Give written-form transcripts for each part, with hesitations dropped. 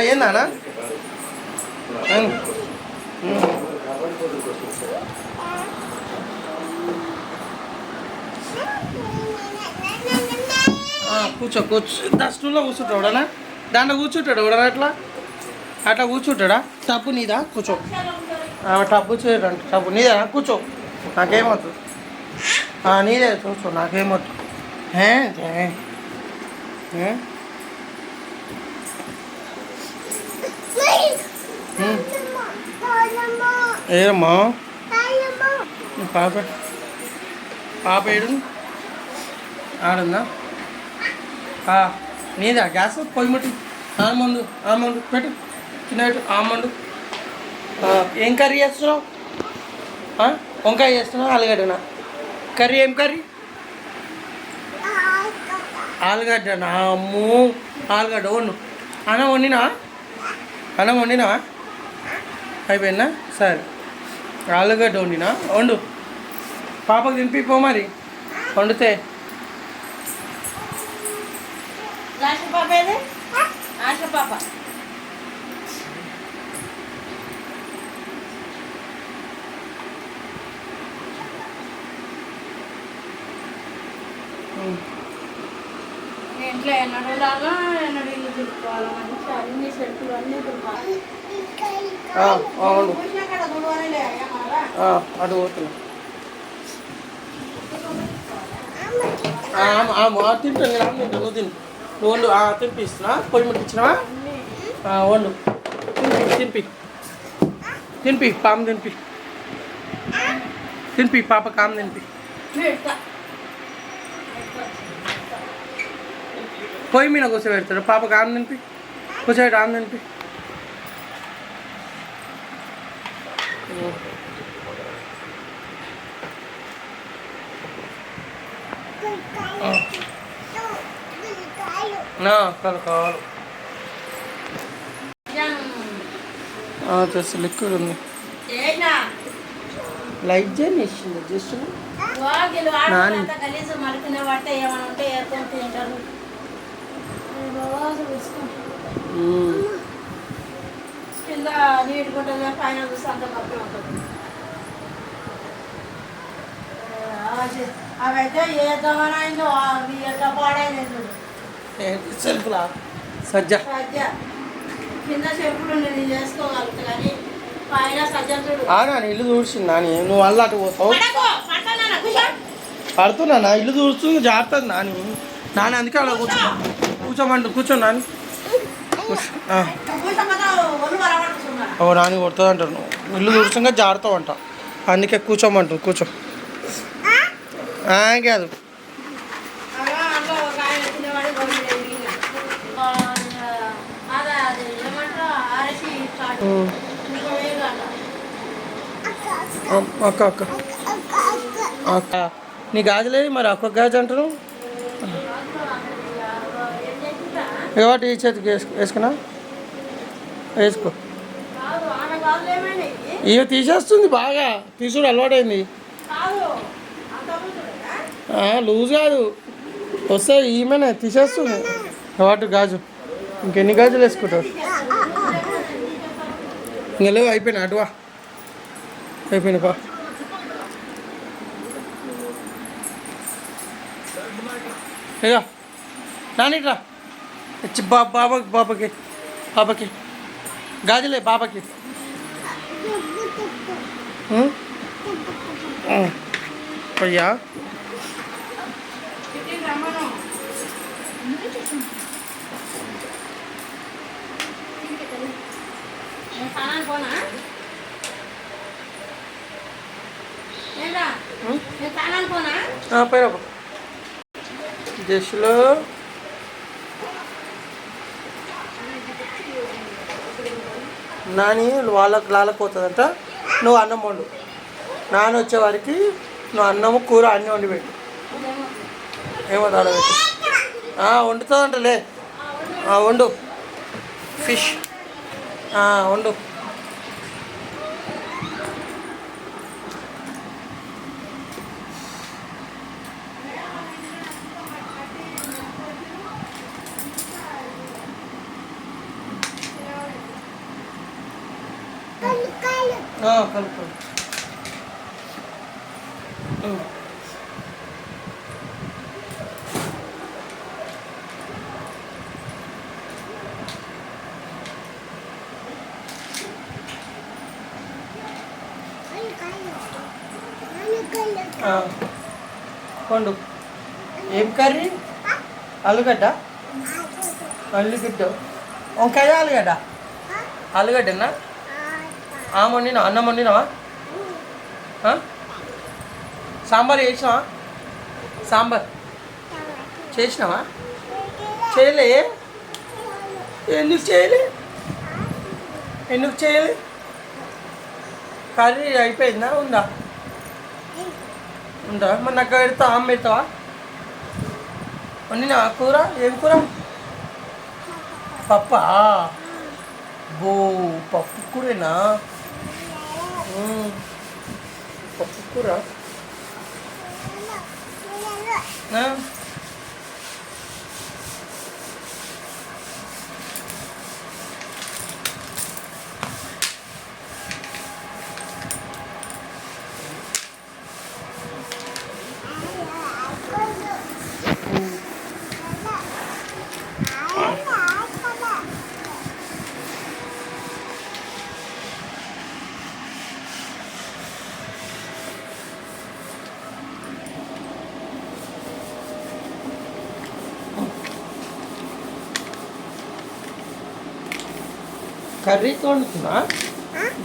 ఏందానా కూర్చో స్టూల్లో కూర్చుంటాడు ఎవడనా దాంట్లో కూర్చుంటాడు ఎవడనా అట్లా కూర్చుంటాడా టబ్బు నీదా కూర్చో టబ్బు చేయడండి టబ్బు నీదా కూర్చో నాకేమవుతుంది నీదే కూర్చో నాకేమవుతుంది ఏమా పాప ఏడు ఆడుందా నీదా గ్యాస్ పొయ్యి ముట్టి ఆమండు పెట్టు చిన్న ఆమండు ఏం కర్రీ చేస్తున్నావు వంకాయ చేస్తున్నావు ఆలుగడ్డనా కర్రీ ఏం కర్రీ ఆలుగడ్డనా అమ్ము ఆలుగడ్డ వండు అన్నం వండినా అయిపోయిందా సరే ఆలుగడ్డ వండినా వండు పాపకు తినిపిపో మరి వండితే పాప ఇంట్లో ఎన్నడూ రాగా ఎన్నడూ ఇల్లు దుడుకోవాలి అన్ని చెట్లు అన్నీ దుడుకోవాలి అటు పోతున్నా తింటాను నేను తింటాను నువ్వు తిను నువ్వు వండు తినిపిస్తున్నా పొయ్యి ముట్టించినావా వండు తినిపి పాము తినిపి పాప కాము తినిపి పొయ్యి మీద కూర్చోబెడతాడు పాపకు ఆమె తినిపి కూర్చోబెట్టి ఆమె తినిపి కావాలి జస్ట్ లిక్విడ్ ఉంది లైట్ చేసింది జస్ట్ నాని కింద నీటుకుంటుంది పైన చూస్తే అంత కప్పే ఉంటుంది అవైతే ఏ దమనైందో అవి ఎట్లా పాడైంది సెల్ఫ్లా సజ్జ కింద చెప్పులు నేను చేసుకోగలుగుతా కానీ పైన సజ్జలు చూడు నాని ఇల్లు చూడ్చింది నాని నువ్వు అల్ల అటు పోతావు పడుతున్నా ఇల్లు చూస్తూ జాగ్రత్త నాని అందుకే అలా కూర్చో నాని ఓ నాని కొడుతుంది అంటారు నువ్వు ఇల్లు చూడంగా జారుతావు అంట అందుకే కూర్చోమంటావు కూర్చో కాదు అక్క నీ గాజులే మరి ఒక్క గాజు అంటారు కాబట్టి ఈ చేతికి వేసుకున్నా వేసుకో ఇక తీసేస్తుంది బాగా తీసుడు అలవాటైంది లూజ్ కాదు వస్తే ఈమెనే తీసేస్తుంది వాటి గాజు ఇంకెన్ని గాజులు వేసుకుంటావు ఇంకా లేవు అయిపోయినా అటువా అయిపోయినా పా ఇక నానిట్రా బాబాకి గాజులే బాబాకి అయ్యా పోయినా జస్లో నాని వాళ్ళకి లాలకపోతుందంట నువ్వు అన్నం వండు నాన్న వచ్చేవారికి నువ్వు అన్నము కూర అన్నీ వండి పెట్టు ఏమో తాడబెట్టు వండుతుందంటలే వండు ఫిష్ వండు కలుపు. పండు. ఏం కర్రీ? ఆలుగడ్డ. ఆలుగడ్డ. వంకాయ ఆలుగడ్డ. ఆలుగడ్డనా? వండినా. అన్నం వండినావా? సాంబార్ చేసినావా? సాంబార్ చేసినావా? చేయలే. ఎందుకు చేయలే? ఎందుకు చేయలే? కర్రీ అయిపోయిందా? ఉందా? ఉందా? మరి నాకు పెడతా. ఆమె పెడతావా? వండినా కూర? ఏం కూర? పప్పా? బో, పప్పు కూరేనా? పప్పు కూర. కర్రీతో వండుతున్నా.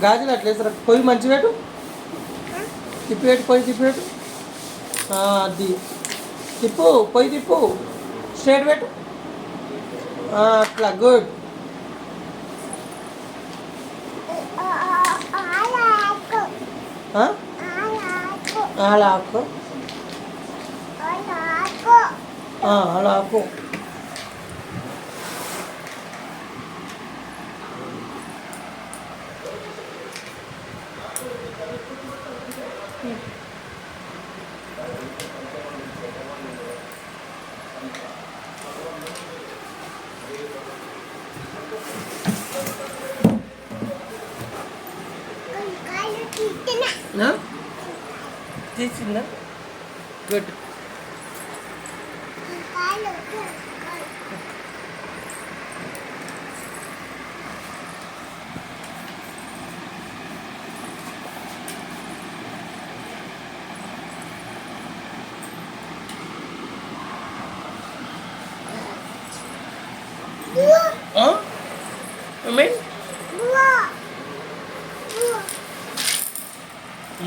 గాజులు అట్లా వేసారు. పొయ్యి మంచి పెట్టు. తిప్పిపెట్టు. పొయ్యి తిప్పిపెట్టు. అది తిప్పు. పొయ్యి తిప్పు. స్ట్రేట్ పెట్టు. అట్లా. గుడ్. అలా ఆకు. అలా ఆకు. తీసిందా? Good. I mean?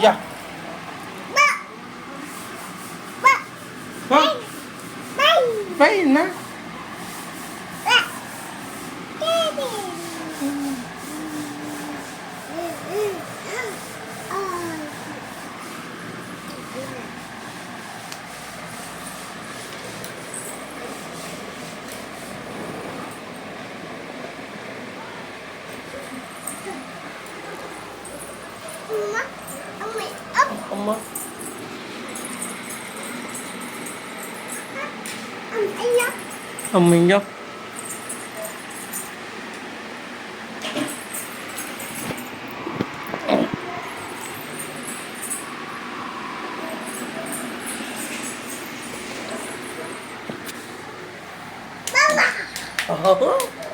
Yeah. Fine, na? Amma. Ammanya. Mama. Oh.